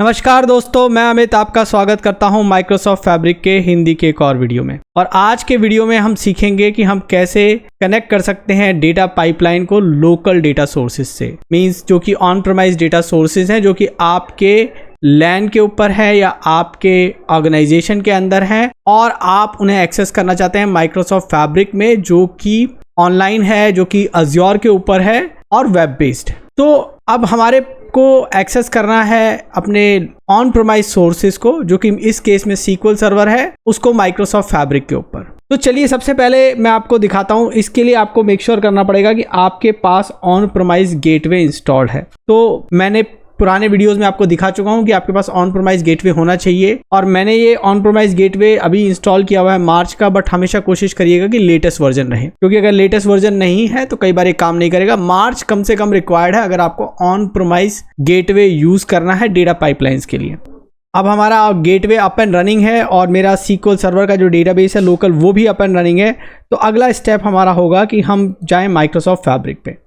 नमस्कार दोस्तों, मैं अमित आपका स्वागत करता हूं माइक्रोसॉफ्ट फैब्रिक के हिंदी के एक और वीडियो में। और आज के वीडियो में हम सीखेंगे कि हम कैसे कनेक्ट कर सकते हैं डेटा पाइपलाइन को लोकल डेटा सोर्सेज से। मींस जो कि ऑन प्रेमाइज डेटा सोर्सेज हैं, जो कि आपके लैन के ऊपर है या आपके ऑर्गेनाइजेशन के अंदर है और आप उन्हें एक्सेस करना चाहते हैं माइक्रोसॉफ्ट फैब्रिक में, जो कि ऑनलाइन है, जो कि अज्योर के ऊपर है और वेब बेस्ड। तो अब हमारे को एक्सेस करना है अपने ऑन प्रेमाइज सोर्सेज को, जो कि इस केस में SQL सर्वर है, उसको माइक्रोसॉफ्ट फैब्रिक के ऊपर। तो चलिए सबसे पहले मैं आपको दिखाता हूं। इसके लिए आपको मेक श्योर करना पड़ेगा कि आपके pass on premise gateway installed है। तो मैंने पुराने वीडियोस में आपको दिखा चुका हूं कि आपके पास ऑन प्रेमाइज गेटवे होना चाहिए, और मैंने ये ऑन प्रेमाइज गेटवे अभी इंस्टॉल किया हुआ है मार्च का। बट हमेशा कोशिश करिएगा कि लेटेस्ट वर्जन रहे, क्योंकि अगर लेटेस्ट वर्जन नहीं है तो कई बार ये काम नहीं करेगा। मार्च कम से कम रिक्वायर्ड है अगर आपको ऑन प्रेमाइज गेटवे यूज करना है डेटा पाइपलाइंस के लिए। अब हमारा गेटवे अप एंड रनिंग है और मेरा SQL सर्वर का जो डेटाबेस है लोकल, वो भी अप एंड रनिंग है। तो अगला स्टेप हमारा होगा कि हम जाएं माइक्रोसॉफ्ट फैब्रिक पे।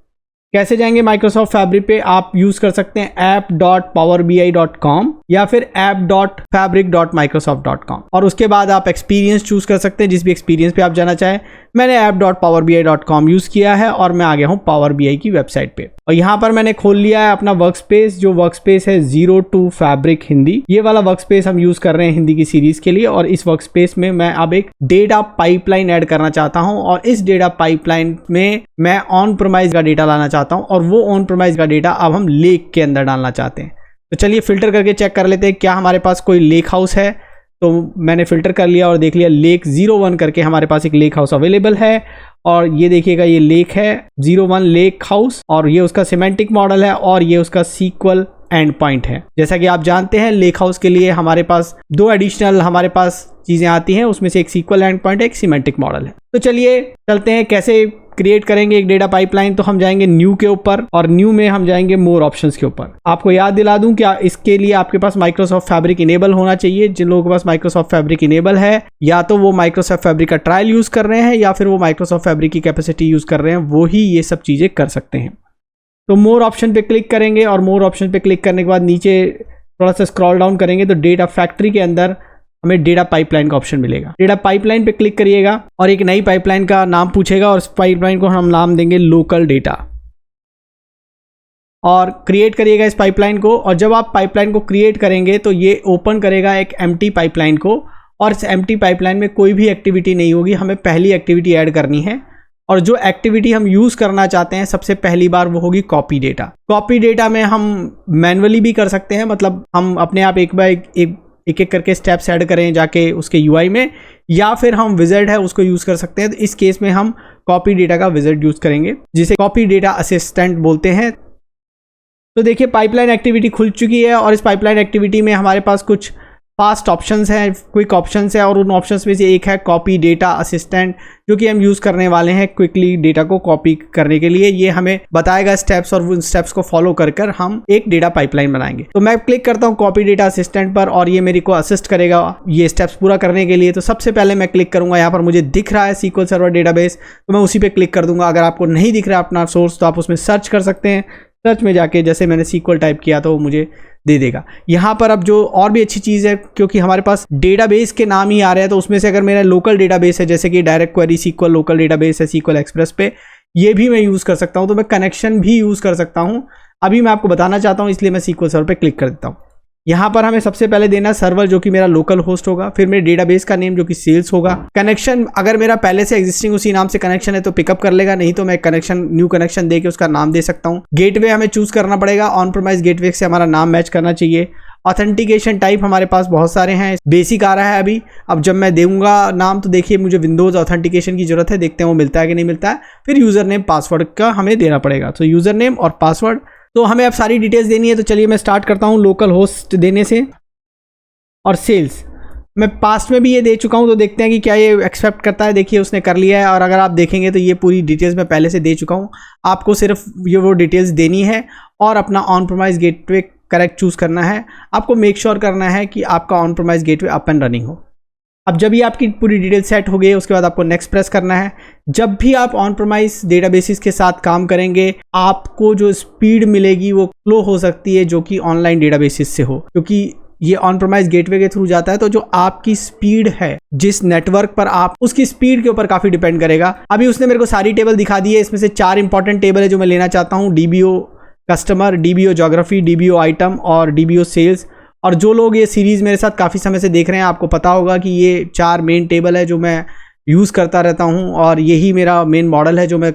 कैसे जाएंगे माइक्रोसॉफ्ट फैब्रिक पे? आप यूज कर सकते हैं app.powerbi.com या फिर app.fabric.microsoft.com, और उसके बाद आप एक्सपीरियंस चूज कर सकते हैं, जिस भी एक्सपीरियंस पे आप जाना चाहें। मैंने app.powerbi.com यूज किया है और मैं आ गया हूं पावर BI की वेबसाइट पे, और यहां पर मैंने खोल लिया है अपना वर्कस्पेस। जो वर्कस्पेस है 02 फैब्रिक हिंदी, ये वाला वर्कस्पेस हम यूज कर रहे हैं हिंदी की सीरीज के लिए। और इस वर्कस्पेस में मैं अब एक डेटा पाइपलाइन ऐड करना चाहता हूं, और इस डेटा पाइपलाइन में मैं ऑन प्रेमाइज का डेटा लाना चाहता हूं, और वो ऑन प्रेमाइज का डेटा अब हम लेक के अंदर डालना चाहते हैं। तो चलिए फिल्टर करके चेक कर लेते हैं क्या हमारे पास कोई लेक हाउस है। तो मैंने फिल्टर कर लिया और देख लिया लेक 01 करके हमारे पास एक लेक हाउस अवेलेबल है। और ये देखिएगा, ये लेक है 01 लेक हाउस, और ये उसका सिमेंटिक मॉडल है और ये उसका SQL एंड पॉइंट है। जैसा कि आप जानते हैं लेक हाउस के लिए हमारे पास दो एडिशनल हमारे पास चीजें आती हैं, उसमें से एक SQL एंड पॉइंट है, एक सिमेंटिक मॉडल है। तो चलिए चलते हैं कैसे क्रिएट करेंगे एक डेटा पाइपलाइन। तो हम जाएंगे न्यू के ऊपर, और न्यू में हम जाएंगे मोर ऑप्शंस के ऊपर। आपको याद दिला दूं कि इसके लिए आपके पास माइक्रोसॉफ्ट फैब्रिक इनेबल होना चाहिए। जिन लोगों के पास माइक्रोसॉफ्ट फैब्रिक इनेबल है, या तो वो माइक्रोसॉफ्ट फैब्रिक का ट्रायल यूज कर रहे हैं या फिर वो माइक्रोसॉफ्ट फैब्रिक की कैपेसिटी यूज कर रहे हैं, वो ही ये सब चीजें कर सकते हैं। तो मोर ऑप्शन पे क्लिक करेंगे, और मोर ऑप्शन पे क्लिक करने के बाद नीचे थोड़ा सा स्क्रॉल डाउन करेंगे तो डेटा फैक्ट्री के अंदर हमें डेटा पाइपलाइन का ऑप्शन मिलेगा। डेटा पाइपलाइन पे क्लिक करिएगा और एक नई पाइपलाइन का नाम पूछेगा, और इस पाइपलाइन को हम नाम देंगे लोकल डेटा, और क्रिएट करिएगा इस पाइपलाइन को। और जब आप पाइपलाइन को क्रिएट करेंगे तो ये ओपन करेगा एक एम्प्टी पाइपलाइन को, और इस एम्प्टी पाइपलाइन में कोई भी एक्टिविटी नहीं होगी। हमें पहली एक्टिविटी ऐड करनी है, और जो एक्टिविटी हम यूज करना चाहते हैं सबसे पहली बार वो होगी कॉपी डेटा। कॉपी डेटा में हम मैन्युअली भी कर सकते हैं, मतलब हम अपने आप एक बार एक एक करके स्टेप्स ऐड करें जाके उसके UI में, या फिर हम विजार्ड है उसको यूज कर सकते हैं। तो इस केस में हम कॉपी डेटा का विजार्ड यूज करेंगे, जिसे कॉपी डेटा असिस्टेंट बोलते हैं। तो देखिए पाइपलाइन एक्टिविटी खुल चुकी है, और इस पाइपलाइन एक्टिविटी में हमारे पास कुछ फास्ट ऑप्शंस हैं, क्विक ऑप्शंस है, और उन ऑप्शंस में से एक है कॉपी डेटा असिस्टेंट, जो कि हम यूज करने वाले हैं क्विकली डेटा को कॉपी करने के लिए। ये हमें बताएगा स्टेप्स, और उन स्टेप्स को फॉलो कर हम एक डेटा पाइपलाइन बनाएंगे। तो मैं क्लिक करता हूं कॉपी डेटा असिस्टेंट पर, और ये मेरे को असिस्ट करेगा ये स्टेप्स पूरा करने के लिए। तो सबसे पहले मैं क्लिक करूंगा, यहाँ पर मुझे दिख रहा है SQL सर्वर डेटाबेस, तो मैं उसी पे क्लिक कर दूंगा। अगर आपको नहीं दिख रहा अपना सोर्स तो आप उसमें सर्च कर सकते हैं। सर्च में जाके जैसे मैंने SQL टाइप किया तो वो मुझे दे देगा। यहाँ पर अब जो और भी अच्छी चीज़ है, क्योंकि हमारे पास डेटाबेस के नाम ही आ रहे हैं, तो उसमें से अगर मेरा लोकल डेटाबेस है, जैसे कि direct query SQL local database है SQL एक्सप्रेस पे, ये भी मैं यूज़ कर सकता हूँ। तो मैं कनेक्शन भी यूज़ कर सकता हूँ। अभी मैं आपको बताना चाहता हूँ, इसलिए मैं SQL सर्वर पे क्लिक कर देता हूँ। यहाँ पर हमें सबसे पहले देना सर्वर, जो कि मेरा लोकल होस्ट होगा, फिर मेरे डेटाबेस का नेम जो कि सेल्स होगा। कनेक्शन अगर मेरा पहले से एग्जिस्टिंग उसी नाम से कनेक्शन है तो पिकअप कर लेगा, नहीं तो मैं न्यू कनेक्शन देके उसका नाम दे सकता हूँ। गेटवे हमें चूज करना पड़ेगा, ऑन प्रेमाइज गेटवे से हमारा नाम मैच करना चाहिए। ऑथेंटिकेशन टाइप हमारे पास बहुत सारे हैं, बेसिक आ रहा है अभी। अब जब मैं दूंगा नाम तो देखिए मुझे विंडोज ऑथेंटिकेशन की जरूरत है, देखते हैं वो मिलता है कि नहीं मिलता है। फिर यूजर नेम पासवर्ड का हमें देना पड़ेगा, तो यूजर नेम और पासवर्ड, तो हमें अब सारी डिटेल्स देनी है। तो चलिए मैं स्टार्ट करता हूँ लोकल होस्ट देने से। और सेल्स मैं पास्ट में भी ये दे चुका हूँ, तो देखते हैं कि क्या ये एक्सेप्ट करता है। देखिए उसने कर लिया है, और अगर आप देखेंगे तो ये पूरी डिटेल्स मैं पहले से दे चुका हूँ। आपको सिर्फ ये वो डिटेल्स देनी है और अपना on premise gateway correct choose करना है। आपको मेक श्योर करना है कि आपका on premise gateway up and running हो। अब जब ये आपकी पूरी डिटेल सेट हो गई है उसके बाद आपको नेक्स्ट प्रेस करना है। जब भी आप ऑन प्रेमाइज डेटाबेसेस के साथ काम करेंगे आपको जो स्पीड मिलेगी वो स्लो हो सकती है जो कि ऑनलाइन डेटाबेसेस से हो, क्योंकि ये ऑन प्रेमाइज गेटवे के थ्रू जाता है। तो जो आपकी स्पीड है जिस नेटवर्क पर आप, उसकी स्पीड के ऊपर काफी डिपेंड करेगा। अभी उसने मेरे को सारी टेबल दिखा दी है, इसमें से 4 इंपॉर्टेंट टेबल है जो मैं लेना चाहता हूँ, DBO customer, DBO geography, DBO item और डीबीओ सेल्स। और जो लोग ये सीरीज मेरे साथ काफ़ी समय से देख रहे हैं आपको पता होगा कि ये 4 मेन टेबल है जो मैं यूज़ करता रहता हूँ और यही मेरा मेन मॉडल है जो मैं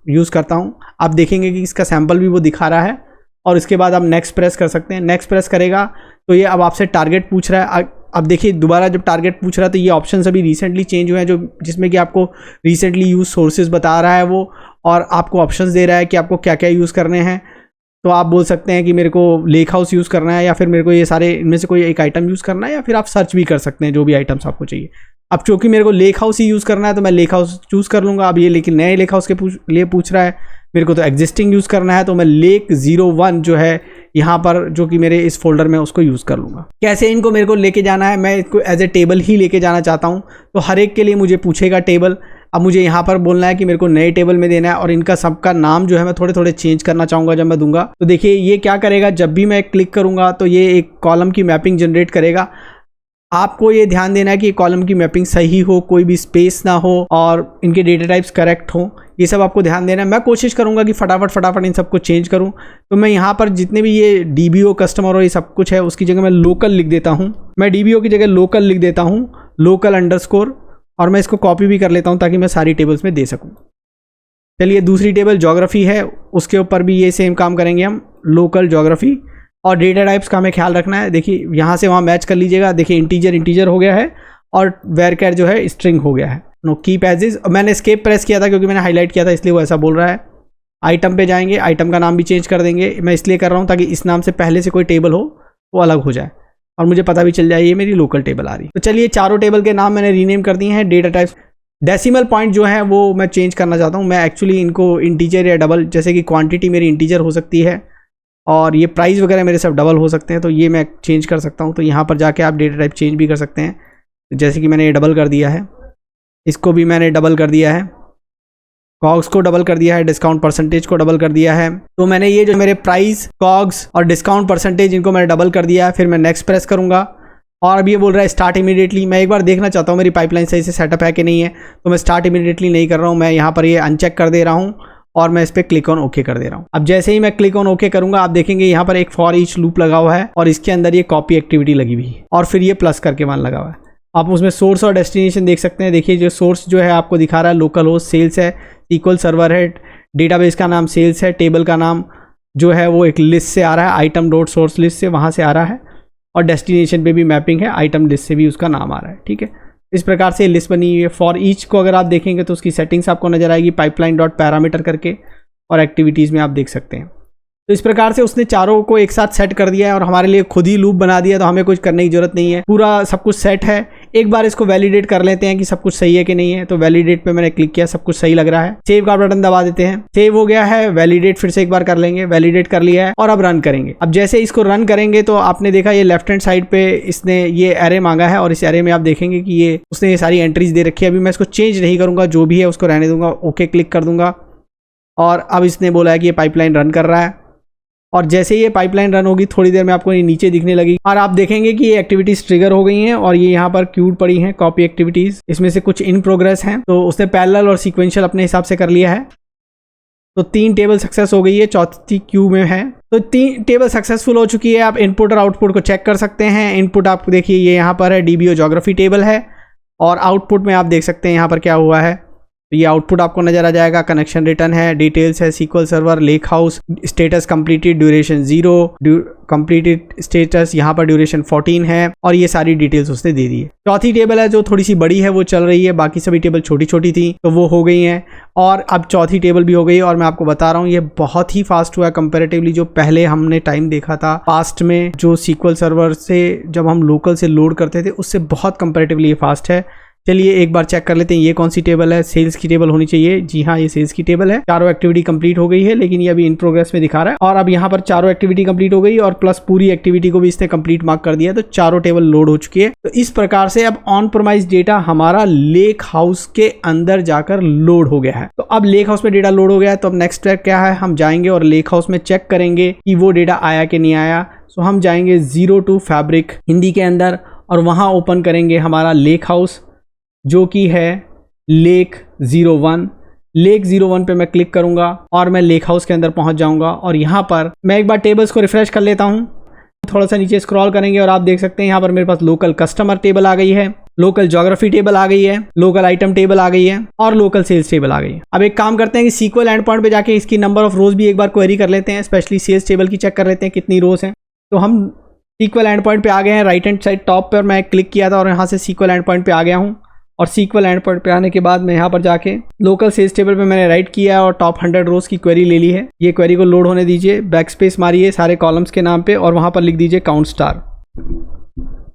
यूज़ करता हूँ। आप देखेंगे कि इसका सैम्पल भी वो दिखा रहा है और इसके बाद आप नेक्स्ट प्रेस कर सकते हैं। नेक्स्ट प्रेस करेगा तो ये अब आपसे टारगेट पूछ रहा है। अब देखिए दोबारा जब टारगेट पूछ रहा है तो ये ऑप्शन अभी रिसेंटली चेंज हुए हैं जो जिसमें कि आपको रिसेंटली यूज सोर्सेज बता रहा है वो, और आपको ऑप्शंस दे रहा है कि आपको क्या क्या यूज़ करने हैं। तो आप बोल सकते हैं कि मेरे को लेक हाउस यूज़ करना है या फिर मेरे को ये सारे इनमें से कोई एक आइटम यूज़ करना है, या फिर आप सर्च भी कर सकते हैं जो भी आइटम्स आपको चाहिए। अब चूँकि मेरे को लेक हाउस ही यूज़ करना है तो मैं लेक हाउस चूज़ कर लूँगा। अब ये लेकिन नए लेक हाउस के लिए पूछ रहा है, मेरे को तो एग्जिस्टिंग यूज़ करना है तो मैं लेक 01 जो है यहाँ पर जो कि मेरे इस फोल्डर में उसको यूज़ कर लूँगा। कैसे इनको मेरे को लेके जाना है, मैं इसको एज ए टेबल ही लेके जाना चाहता हूँ तो हर एक के लिए मुझे पूछेगा टेबल। अब मुझे यहाँ पर बोलना है कि मेरे को नए टेबल में देना है और इनका सबका नाम जो है मैं थोड़े थोड़े चेंज करना चाहूँगा जब मैं दूंगा। तो देखिए ये क्या करेगा, जब भी मैं क्लिक करूँगा तो ये एक कॉलम की मैपिंग जनरेट करेगा। आपको ये ध्यान देना है कि कॉलम की मैपिंग सही हो, कोई भी स्पेस ना हो और इनके डेटा टाइप्स करेक्ट हो, ये सब आपको ध्यान देना है। मैं कोशिश करूंगा कि फटाफट इन सबको चेंज करूं। तो मैं यहाँ पर जितने भी ये डीबीओ कस्टमर और ये सब कुछ है उसकी जगह मैं लोकल लिख देता हूँ। मैं डीबीओ की जगह लोकल लिख देता हूँ, लोकल अंडरस्कोर, और मैं इसको कॉपी भी कर लेता हूँ ताकि मैं सारी टेबल्स में दे सकूँ। चलिए दूसरी टेबल ज्योग्राफी है, उसके ऊपर भी ये सेम काम करेंगे हम, लोकल ज्योग्राफी। और डेटा टाइप्स का हमें ख्याल रखना है, देखिए यहाँ से वहाँ मैच कर लीजिएगा। देखिए इंटीजर हो गया है और वेरकैर जो है स्ट्रिंग हो गया है। नो कीप एज इज, मैंने एस्केप प्रेस किया था क्योंकि मैंने हाईलाइट किया था इसलिए वो ऐसा बोल रहा है। आइटम पे जाएंगे, आइटम का नाम भी चेंज कर देंगे। मैं इसलिए कर रहा हूँ ताकि इस नाम से पहले से कोई टेबल हो वो अलग हो जाए और मुझे पता भी चल जाए ये मेरी लोकल टेबल आ रही। तो चलिए चारों टेबल के नाम मैंने रीनेम कर दिए हैं। डेटा टाइप्स डेसिमल पॉइंट जो है वो मैं चेंज करना चाहता हूँ। मैं एक्चुअली इनको इंटीजर या डबल, जैसे कि क्वांटिटी मेरी इंटीजर हो सकती है और ये प्राइस वगैरह मेरे सब डबल हो सकते हैं, तो ये मैं चेंज कर सकता हूँ। तो यहाँ पर जाके आप डेटा टाइप चेंज भी कर सकते हैं, जैसे कि मैंने ये डबल कर दिया है, इसको भी मैंने डबल कर दिया है, कॉग्स को डबल कर दिया है, डिस्काउंट परसेंटेज को डबल कर दिया है। तो मैंने ये जो मेरे प्राइस, कॉग्स और डिस्काउंट परसेंटेज इनको मैंने डबल कर दिया है। फिर मैं नेक्स्ट प्रेस करूँगा और अब ये बोल रहा है स्टार्ट इमीडिएटली। मैं एक बार देखना चाहता हूँ मेरी पाइपलाइन सही से सेटअप है कि नहीं है, तो मैं स्टार्ट इमीडिएटली नहीं कर रहा हूँ, मैं यहाँ पर ये अनचेक कर दे रहा हूँ और मैं इस पर क्लिक ऑन ओके कर दे रहा हूँ। अब जैसे ही मैं क्लिक ऑन ओके करूंगा आप देखेंगे यहाँ पर एक फॉर ईच लूप लगा हुआ है और इसके अंदर ये कॉपी एक्टिविटी लगी हुई है और फिर ये प्लस करके मान लगा हुआ है। आप उसमें सोर्स और डेस्टिनेशन देख सकते हैं। देखिए जो सोर्स जो है आपको दिखा रहा है लोकल होस्ट सेल्स है, इक्वल सर्वर है, डेटाबेस का नाम सेल्स है, टेबल का नाम जो है वो एक लिस्ट से आ रहा है, आइटम डॉट सोर्स लिस्ट से वहाँ से आ रहा है, और डेस्टिनेशन पे भी मैपिंग है, आइटम लिस्ट से भी उसका नाम आ रहा है। ठीक है, इस प्रकार से लिस्ट बनी हुई है। फॉर ईच को अगर आप देखेंगे तो उसकी सेटिंग्स आपको नजर आएगी पाइपलाइन डॉट पैरामीटर करके, और एक्टिविटीज़ में आप देख सकते हैं। तो इस प्रकार से उसने चारों को एक साथ सेट कर दिया है और हमारे लिए खुद ही लूप बना दिया, तो हमें कुछ करने की जरूरत नहीं है, पूरा सब कुछ सेट है। एक बार इसको वैलिडेट कर लेते हैं कि सब कुछ सही है कि नहीं है। तो वैलिडेट पे मैंने क्लिक किया, सब कुछ सही लग रहा है। सेव का बटन दबा देते हैं, सेव हो गया है। वैलिडेट फिर से एक बार कर लेंगे, वैलिडेट कर लिया है और अब रन करेंगे। अब जैसे इसको रन करेंगे तो आपने देखा ये लेफ्ट हैंड साइड पे इसने ये एरे मांगा है और इस एरे में आप देखेंगे कि ये उसने ये सारी एंट्रीज दे रखी है। अभी मैं इसको चेंज नहीं करूंगा, जो भी है उसको रहने दूंगा, ओके क्लिक कर दूंगा। और अब इसने बोला है कि ये पाइपलाइन रन कर रहा है और जैसे ये पाइपलाइन रन होगी थोड़ी देर में आपको ये नीचे दिखने लगी और आप देखेंगे कि ये एक्टिविटीज ट्रिगर हो गई हैं और ये यहाँ पर क्यूड पड़ी हैं कॉपी एक्टिविटीज। इसमें से कुछ इन प्रोग्रेस हैं, तो उसने पैरेलल और सीक्वेंशियल अपने हिसाब से कर लिया है। तो 3 टेबल सक्सेस हो गई है, चौथी क्यू में है। तो 3 टेबल सक्सेसफुल हो चुकी है। आप इनपुट और आउटपुट को चेक कर सकते हैं। इनपुट आप देखिए ये यहाँ पर है, डीबीओ ज्योग्राफी टेबल है, और आउटपुट में आप देख सकते हैं यहाँ पर क्या हुआ है। तो ये आउटपुट आपको नजर आ जाएगा। कनेक्शन रिटर्न है, डिटेल्स है, SQL server, lake house, status completed, duration 0, completed status, यहाँ पर ड्यूरेशन 14 है, और ये सारी डिटेल्स उसने दे दी है। चौथी टेबल है जो थोड़ी सी बड़ी है, वो चल रही है, बाकी सभी टेबल छोटी छोटी थी तो वो हो गई हैं, और अब चौथी टेबल भी हो गई है। और मैं आपको बता रहा हूँ ये बहुत ही फास्ट हुआ है कंपेरेटिवली जो पहले हमने टाइम देखा था पास्ट में, जो सीक्वल सर्वर से जब हम लोकल से लोड करते थे उससे बहुत कंपेरेटिवली ये फास्ट है। चलिए एक बार चेक कर लेते हैं ये कौन सी टेबल है। सेल्स की टेबल होनी चाहिए। जी हाँ, ये सेल्स की टेबल है। चारों एक्टिविटी कंप्लीट हो गई है, लेकिन ये अभी इन प्रोग्रेस में दिखा रहा है। और अब यहाँ पर चारों एक्टिविटी कंप्लीट हो गई और प्लस पूरी एक्टिविटी को भी इसने कंप्लीट मार्क कर दिया, तो चारों टेबल लोड हो चुकी है। तो इस प्रकार से अब ऑन प्रोमाइज डेटा हमारा लेक हाउस के अंदर जाकर लोड हो गया है। तो अब लेक हाउस में डेटा लोड हो गया है, तो अब नेक्स्ट स्टेप क्या है, हम जाएंगे और लेक हाउस में चेक करेंगे कि वो डेटा आया कि नहीं आया। सो हम जाएंगे 02 फैब्रिक हिंदी के अंदर और वहाँ ओपन करेंगे हमारा लेक हाउस जो कि है लेक 01। लेक 01 पे मैं क्लिक करूंगा और मैं लेक हाउस के अंदर पहुंच जाऊंगा। और यहाँ पर मैं एक बार टेबल्स को रिफ्रेश कर लेता हूँ। थोड़ा सा नीचे स्क्रॉल करेंगे और आप देख सकते हैं यहाँ पर मेरे पास लोकल कस्टमर टेबल आ गई है, लोकल ज्योग्राफी टेबल आ गई है, लोकल आइटम टेबल आ गई है और लोकल सेल्स टेबल आ गई है। अब एक काम करते हैं कि सीक्वल एंड पॉइंट पे जाके इसकी नंबर ऑफ रोज भी एक बार क्वेरी कर लेते हैं, स्पेशली सेल्स टेबल की चेक कर लेते हैं कितनी रोज हैं। तो हम सीक्वल एंड पॉइंट पे आ गए हैं। राइट हैंड साइड टॉप पर मैं क्लिक किया था और यहाँ से सीक्वल एंड पॉइंट पे आ गया हूँ। और सीक्वल एंड पॉइंट पे आने के बाद मैं यहाँ पर जाके लोकल सेल्स टेबल पे मैंने राइट किया और टॉप 100 रोज की क्वेरी ले ली है। ये क्वेरी को लोड होने दीजिए, बैक स्पेस मारिए सारे कॉलम्स के नाम पे और वहाँ पर लिख दीजिए काउंट स्टार।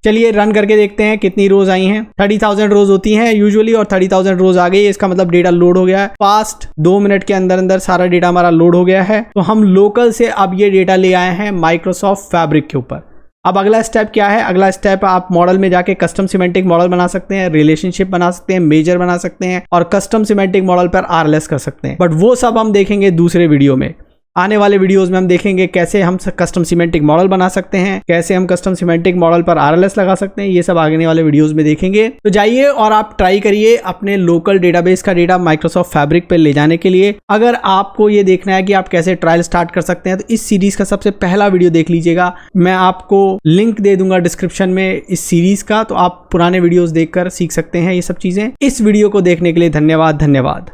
चलिए रन करके देखते हैं कितनी रोज आई हैं। 30,000 रोज होती हैं यूजुअली और 30,000 रोज आ गई है। इसका मतलब डेटा लोड हो गया है। फास्ट 2 मिनट के अंदर अंदर सारा डेटा हमारा लोड हो गया है। तो हम लोकल से अब ये डेटा ले आए हैं माइक्रोसॉफ्ट फैब्रिक के ऊपर। अब अगला स्टेप क्या है, अगला स्टेप आप मॉडल में जाके कस्टम सिमेंटिक मॉडल बना सकते हैं, रिलेशनशिप बना सकते हैं, मेजर बना सकते हैं और कस्टम सिमेंटिक मॉडल पर आरएलएस कर सकते हैं। बट वो सब हम देखेंगे दूसरे वीडियो में। आने वाले वीडियोस में हम देखेंगे कैसे हम कस्टम सिमेंटिक मॉडल बना सकते हैं, कैसे हम कस्टम सिमेंटिक मॉडल पर आरएलएस लगा सकते हैं। ये सब आगे वाले वीडियोस में देखेंगे। तो जाइए और आप ट्राई करिए अपने लोकल डेटाबेस का डेटा माइक्रोसॉफ्ट फैब्रिक पे ले जाने के लिए। अगर आपको ये देखना है कि आप कैसे ट्रायल स्टार्ट कर सकते हैं तो इस सीरीज का सबसे पहला वीडियो देख लीजिएगा। मैं आपको लिंक दे दूंगा डिस्क्रिप्शन में इस सीरीज का, तो आप पुराने वीडियोस देखकर सीख सकते हैं ये सब चीजें। इस वीडियो को देखने के लिए धन्यवाद।